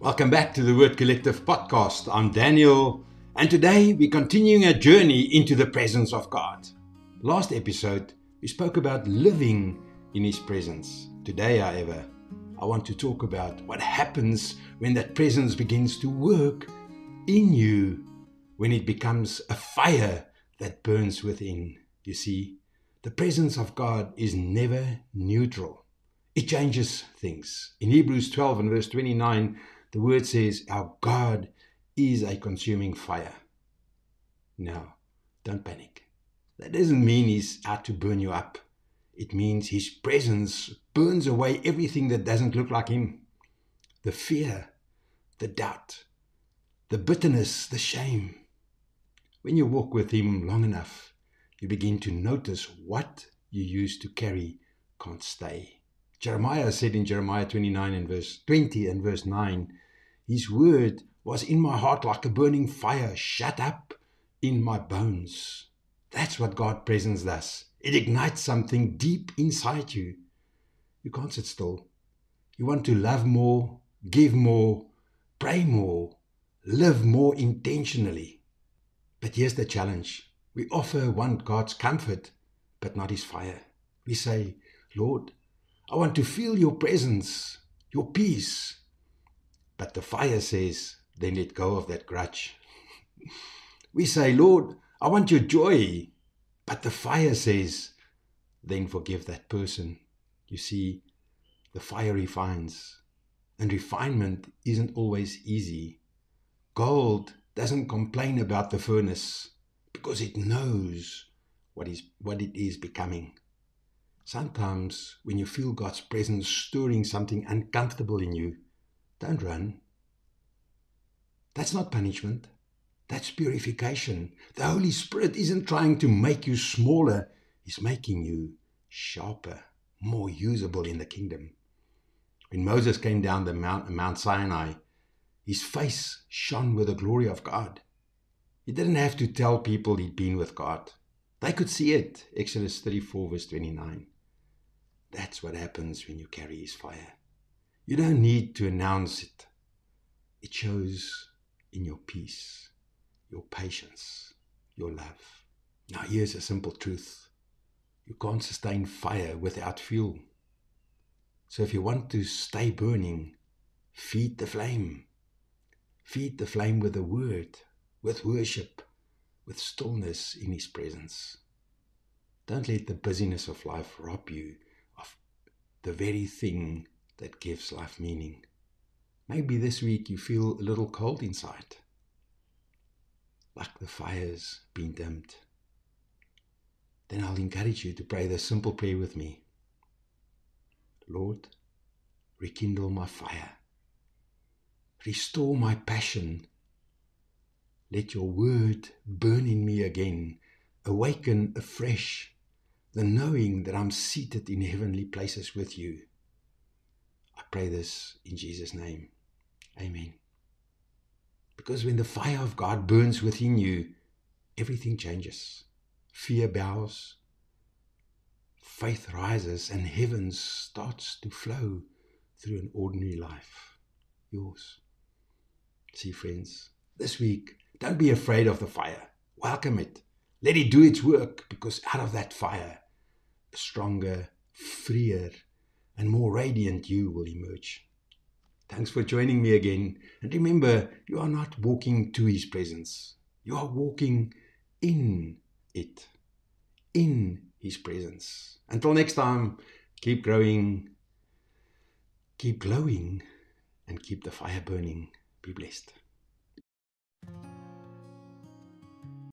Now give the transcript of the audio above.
Welcome back to the Word Collective podcast. I'm Daniel, and today we're continuing a journey into the presence of God. Last episode, we spoke about living in His presence. Today, however, I want to talk about what happens when that presence begins to work in you, when it becomes a fire that burns within. You see, the presence of God is never neutral. It changes things. In Hebrews 12 and verse 29, the word says, our God is a consuming fire. Now, don't panic. That doesn't mean He's out to burn you up. It means His presence burns away everything that doesn't look like Him. The fear, the doubt, the bitterness, the shame. When you walk with Him long enough, you begin to notice what you used to carry can't stay. Jeremiah said in Jeremiah 29 and verse 20 and verse 9, His word was in my heart like a burning fire, shut up in my bones. That's what God's presence does. It ignites something deep inside you. You can't sit still. You want to love more, give more, pray more, live more intentionally. But here's the challenge. We often want God's comfort, but not His fire. We say, Lord, I want to feel your presence, your peace. But the fire says, then let go of that grudge. We say, Lord, I want your joy. But the fire says, then forgive that person. You see, the fire refines. And refinement isn't always easy. Gold doesn't complain about the furnace because it knows what it is becoming. Sometimes when you feel God's presence stirring something uncomfortable in you, don't run. That's not punishment. That's purification. The Holy Spirit isn't trying to make you smaller. He's making you sharper, more usable in the kingdom. When Moses came down the Mount Sinai, his face shone with the glory of God. He didn't have to tell people he'd been with God. They could see it. Exodus 34 verse 29. That's what happens when you carry His fire. You don't need to announce it. It shows in your peace, your patience, your love. Now here's a simple truth. You can't sustain fire without fuel. So if you want to stay burning, feed the flame. Feed the flame with the word, with worship, with stillness in His presence. Don't let the busyness of life rob you of the very thing that gives life meaning. Maybe this week you feel a little cold inside, like the fire's been dimmed. Then I'll encourage you to pray this simple prayer with me. Lord, rekindle my fire. Restore my passion. Let your word burn in me again. Awaken afresh the knowing that I'm seated in heavenly places with you. I pray this in Jesus' name. Amen. Because when the fire of God burns within you, everything changes. Fear bows, faith rises, and heaven starts to flow through an ordinary life. Yours. See, friends, this week, don't be afraid of the fire. Welcome it. Let it do its work, because out of that fire, a stronger, freer, and more radiant you will emerge. Thanks for joining me again. And remember, you are not walking to His presence. You are walking in it, in His presence. Until next time, keep growing, keep glowing, and keep the fire burning. Be blessed.